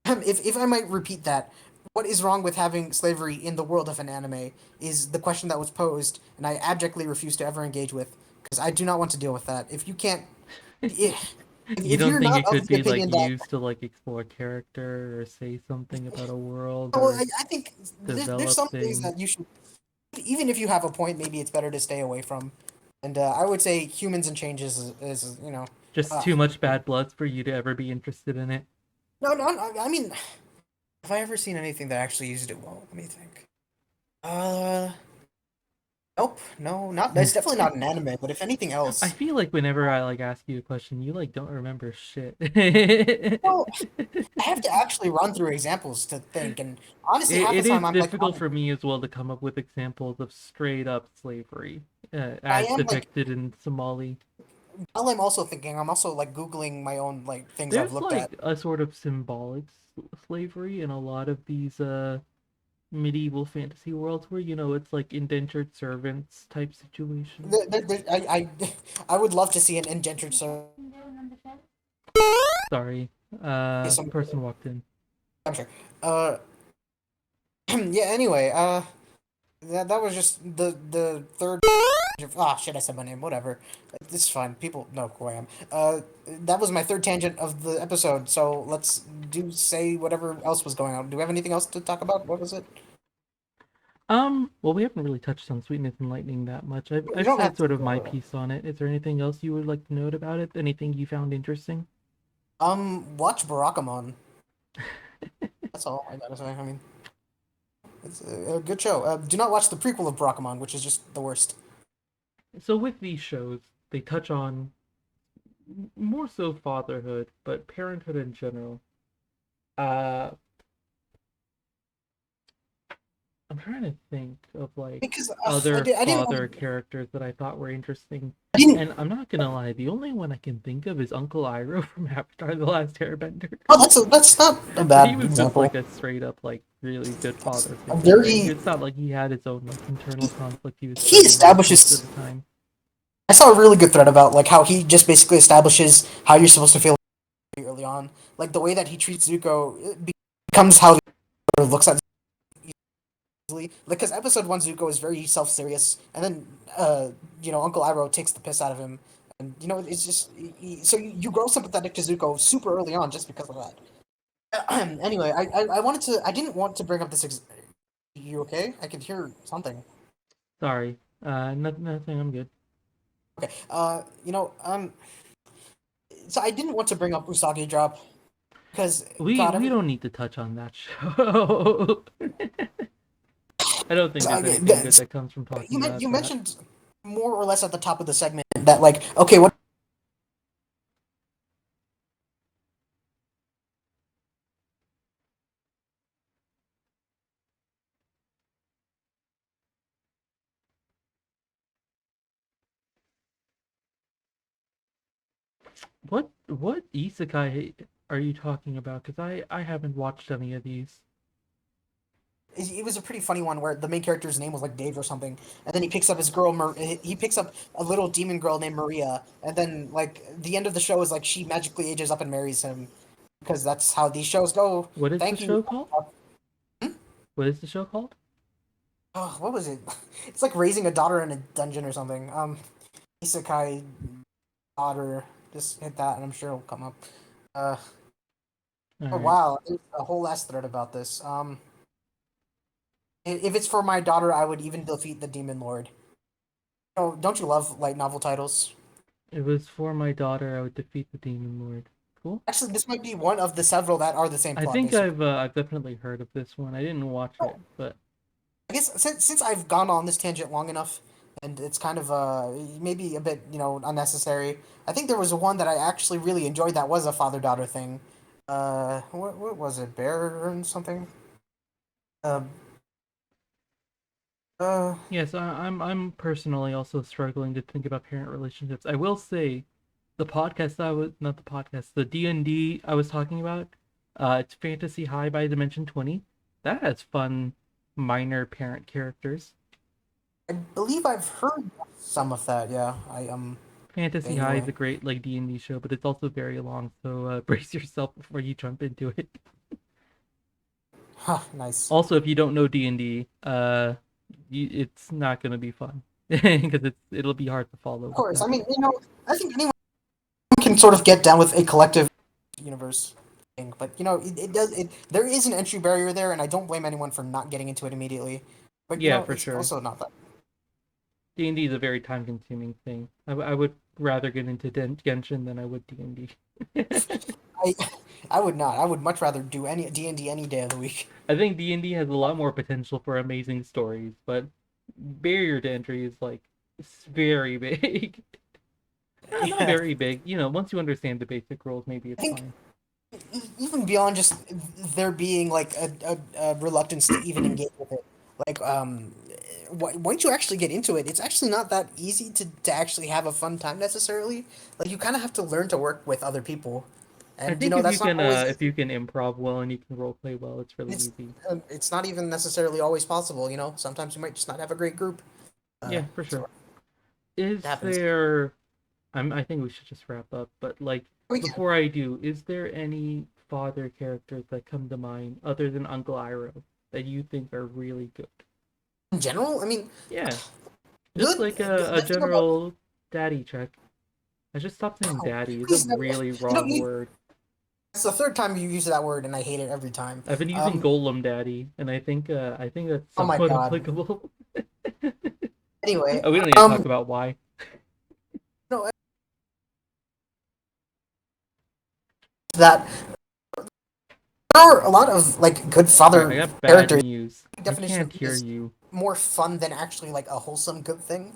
if I might repeat that, what is wrong with having slavery in the world of an anime is the question that was posed, and I abjectly refuse to ever engage with because I do not want to deal with that. If you can't, You if don't you're think not it of could the be like opinion that, used to like explore character or say something about a world well, or I think there's develop some things things? that you should, even if you have a point, maybe it's better to stay away from. And I would say humans and changes is Just uh, too much bad blood for you to ever be interested in it. I mean, have I ever seen anything that actually used it well? Let me think. Uh. Nope, no, not that's definitely not an anime, but if anything I else, feel like whenever I like ask you a question, you like don't remember shit. well, I have to actually run through examples to think, and honestly, half the It is time I'm like, difficult for me as well to come up with examples of straight up slavery I as am like, depicted in Somali. while I'm also thinking, I'm also like Googling my own like things I've There's looked at. like a sort of symbolic slavery in a lot of these medieval fantasy worlds where it's like indentured servants type situations. I would love to see an indentured servant. Sorry, Some, person walked in. I'm sure. Uh, yeah. Anyway, That was just the third. Ah, shit! I said my name. Whatever. It's fine. People know who I am. That was my third tangent of the episode. So let's do say whatever else was going on. Do we have anything else to talk about? What was it? Well, we haven't really touched on Sweetness and Lightning that much. I've You I've don't said have sort of my to. piece on it. Is there anything else you would like to note about it? Anything you found interesting? Watch Barakamon. That's all I gotta say. I mean, it's a good show. Do not watch the prequel of Barakamon, which is just the worst. So with these shows, they touch on more so fatherhood, but parenthood in general. Uh, I'm trying to think of like Because other I didn't father want. characters that I thought were interesting. I didn't. And I'm not gonna lie, the only one I can think of is Uncle Iroh from Avatar: The Last Airbender. Oh, that's not a But he bad was just example. like a straight up like really good That's father a figure, right? very It's not like he had his own like internal conflict he was he struggling with most of establishes. the time. I saw a really good thread about like how he just basically establishes how you're supposed to feel early on. Like the way that he treats Zuko becomes how the other looks at easily. Like because episode one Zuko is very self serious, and then Uncle Iroh takes the piss out of him, and it's just so you grow sympathetic to Zuko super early on just because of that. Anyway, I wanted to I didn't want to bring up this. You okay? I could hear something. Sorry, nothing. I'm good. Okay. So I didn't want to bring up Usagi Drop because We God, we every don't need to touch on that show. I don't think there's anything good the, that comes from talking you about that. mentioned more or less at the top of the segment that like okay, What isekai are you talking about? Because I haven't watched any of these. it was a pretty funny one where the main character's name was like Dave or something, and then he picks up his girl. He picks up a little demon girl named Maria, and then like the end of the show is like she magically ages up and marries him because that's how these shows go. What is the Thank you. show called? What is the show called? Oh, what was it? It's like raising a daughter in a dungeon or something. Isekai daughter. Just hit that, and I'm sure it'll come up. Uh, All oh right. wow, there's a whole last thread about this. If it's for my daughter, I would even defeat the demon lord. Oh, don't you love light novel titles? It was for my daughter. I would defeat the demon lord. Cool. Actually, this might be one of the several that are the same I plot, think basically. I've definitely heard of this one. I didn't watch Oh, it, but I guess since I've gone on this tangent long enough, and it's kind of maybe a bit unnecessary. I think there was one that I actually really enjoyed that was a father daughter thing. What was it? Bear and something. Uh, uh, yes, I'm personally also struggling to think about parent relationships. I will say, the podcast I was not the podcast, the D&D I was talking about. It's Fantasy High by Dimension 20. That has fun minor parent characters. I believe I've heard some of that. Yeah, Fantasy High is vaguely. a great like D&D show, but it's also very long, so brace yourself before you jump into it. Huh, nice. Also, if you don't know D&D, it's not gonna be fun because it'll be hard to follow Of with course, that. I mean I think anyone can sort of get down with a collective universe thing, but it does it. There is an entry barrier there, and I don't blame anyone for not getting into it immediately. But Yeah, for it's sure. also not that. D&D is a very time-consuming thing. I would rather get into Genshin than I would D&D. I I would not. I would much rather do any D&D any day of the week. I think D&D has a lot more potential for amazing stories, but barrier to entry is like it's very big. Not Yeah, very big. Once you understand the basic rules, maybe I it's think fine. even beyond just there being like a reluctance to even engage with it, like once you actually get into it, it's actually not that easy to actually have a fun time necessarily. Like you kind of have to learn to work with other people, I and think if you that's not can always if you easy. can improv well and you can role play well, it's really It's easy. it's not even necessarily always possible. Sometimes you might just not have a great group. Yeah, for So sure. it Is happens. there I think we should just wrap up, but like We can. before I do, is there any father characters that come to mind other than Uncle Iroh that you think are really good? in general, I mean, Yeah, just good. like a The thing about general daddy check. I should stop saying daddy. It's a please, no, really you know, wrong word. it's the third time you use that word, and I hate it every time. I've been using Um, Golem daddy, and I think that's oh my somewhat God. applicable. Anyway, Oh, we don't need to talk about why. no, that there are a lot of like good All right, I father got bad characters. news. The We definition can't of good hear is you. more fun than actually like a wholesome good thing.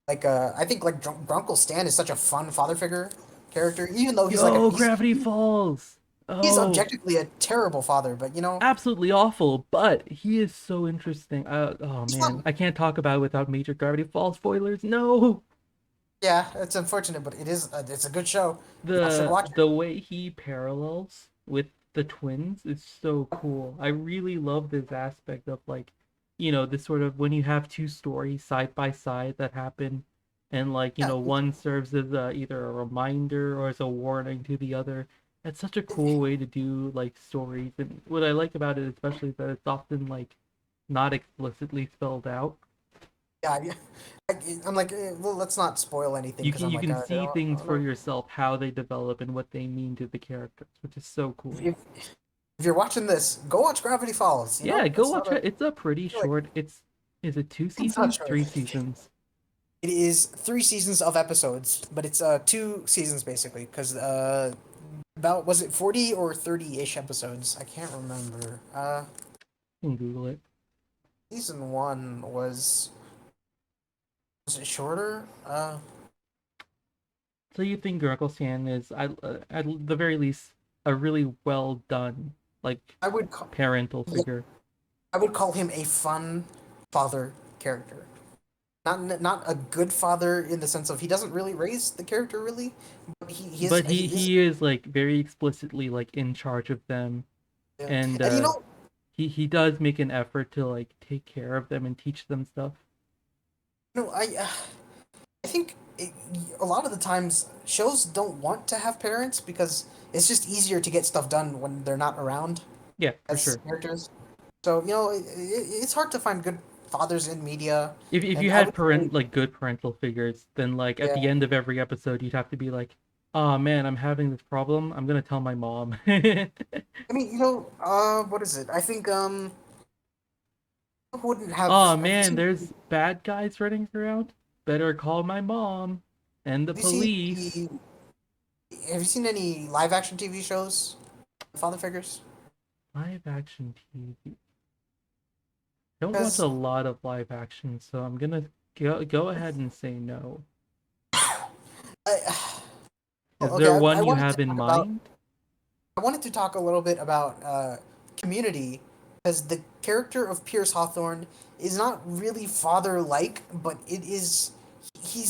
Like I think like Grunkle Stan is such a fun father figure character, even though he's like Yo, Gravity Falls. he's Oh, objectively a terrible father, but absolutely awful, but he is so interesting. Oh he's man, fun. I can't talk about it without major Gravity Falls spoilers. No, Yeah, it's unfortunate, but it's a good show. Y'all should the watch it. the way he parallels with the twins is so cool. I really love this aspect of like, this sort of when you have two stories side by side that happen, and like, Yeah, one serves as either a reminder or as a warning to the other. That's such a cool way to do like stories, and what I like about it especially is that it's often like not explicitly spelled out. yeah. I'm like, well, let's not spoil anything You because can I'm you like, can see things for no. yourself, how they develop and what they mean to the characters, which is so cool. If, if you're watching this, go watch Gravity Falls. Yeah, go It's not watch a it. It's a pretty I feel like short. Is it two it's not seasons? short. Three seasons. It is 3 seasons of episodes, but it's 2 seasons basically because about was it 40 or 30-ish episodes? I can't remember. You can Google it. Season one was it shorter? So you think Scan is, at the very least, a really well done like I would call parental figure. I would call him a fun father character. Not a good father in the sense of he doesn't really raise the character really, but But he he is he is like very explicitly like in charge of them, and and he does make an effort to like take care of them and teach them stuff. I think a lot of the times shows don't want to have parents because it's just easier to get stuff done when they're not around Yeah, for as sure. characters. So it's hard to find good fathers in media, If you and I had would say good parental figures, then like at yeah. the end of every episode, you'd have to be like, "Oh man, I'm having this problem. I'm gonna tell my mom." I mean what is it? I think who wouldn't Oh have you man, there's bad guys running around. Better call my mom and the seen police. the have you seen any live action TV shows? Father figures? Live action TV. Don't watch a Because lot of live action, so I'm gonna go ahead and say no. I Is okay, there one you have in about mind? I wanted to talk a little bit about Community because the character of Pierce Hawthorne is not really father-like, but he's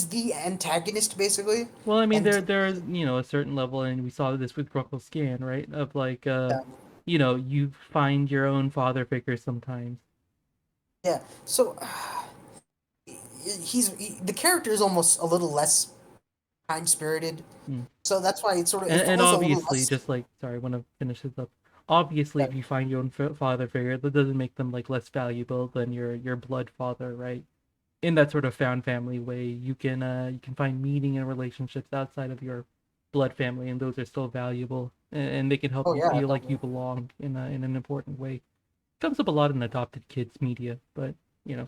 the antagonist basically, Well, I mean, and there's a certain level, and we saw this with Grunkle Scan, right? Of like, uh, you find your own father figure sometimes. yeah. So the character is almost a little less kind-spirited, Hmm. so that's why it And follows a little obviously, less. just like, sorry, I want to finish this up. Obviously, Yeah, if you find your own father figure, that doesn't make them like less valuable than your blood father, right? In that sort of found family way, you can find meaning in relationships outside of your blood family, and those are still valuable, and they can help oh you yeah, feel like you definitely. belong in an important way. Comes up a lot in adopted kids media, but you know.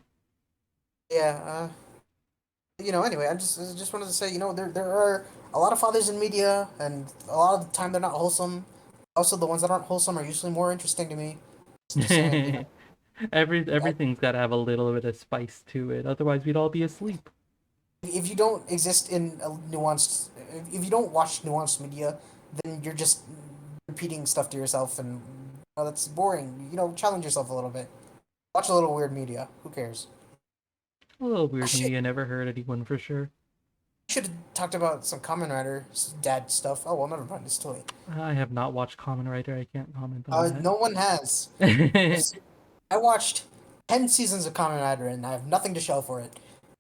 Yeah. Anyway, I just wanted to say, there are a lot of fathers in media, and a lot of the time they're not wholesome. Also, the ones that aren't wholesome are usually more interesting to me. Just saying, I, Everything's got to have a little bit of spice to it, otherwise we'd all be asleep. if you don't exist in a nuanced, if you don't watch nuanced media, then you're just repeating stuff to yourself, and that's boring. Challenge yourself a little bit. Watch a little weird media. Who cares? A little Oh, weird shit. media, never hurt anyone for sure. Should have talked about some Kamen Rider dad stuff. Oh well, never mind. It's too late. I have not watched Kamen Rider. I can't comment on No one has. that. I watched 10 seasons of Kamen Rider and I have nothing to show for it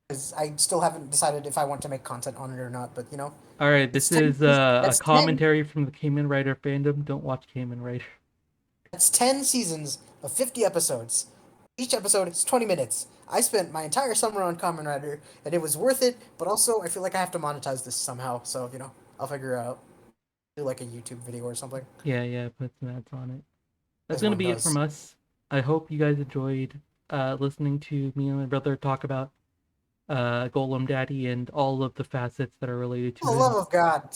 because I still haven't decided if I want to make content on it or not. But All right, it's this ten. is a That's ten. commentary from the Kamen Rider fandom. Don't watch Kamen Rider. That's 10 seasons of 50 episodes. Each episode is 20 minutes. I spent my entire summer on Kamen Rider, and it was worth it. But also, I feel like I have to monetize this somehow. So I'll figure out do like a YouTube video or something, Yeah, yeah, put some ads on it. That's as gonna one be it from does. us. I hope you guys enjoyed listening to me and my brother talk about Golem Daddy and all of the facets that are related For to the him. love of God.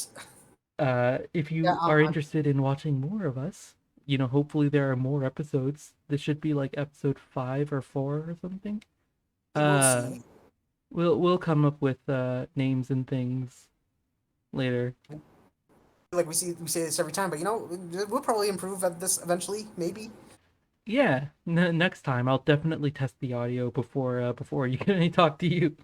If Yeah, you are interested in watching more of us, hopefully there are more episodes. This should be like episode 5 or 4 or something. we will Uh, see. we'll come up with names and things later. Like we say this every time, but we'll probably improve at this eventually, maybe. Yeah, next time I'll definitely test the audio before you get any talk to you.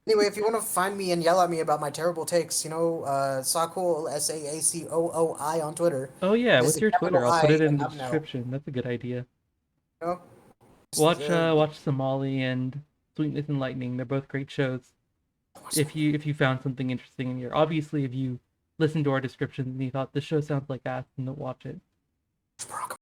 Anyway, if you want to find me and yell at me about my terrible takes, Sacool SAACOOI on Twitter. Oh yeah, It is what's a your Twitter? capital I'll put I it and in the not an L. description. That's a good idea. You know, just, Watch Somali and Sweetness and Lightning. They're both great shows. watch some If you found something interesting in here, obviously if you listened to our descriptions and you thought this show sounds like ass, then don't watch it. Barack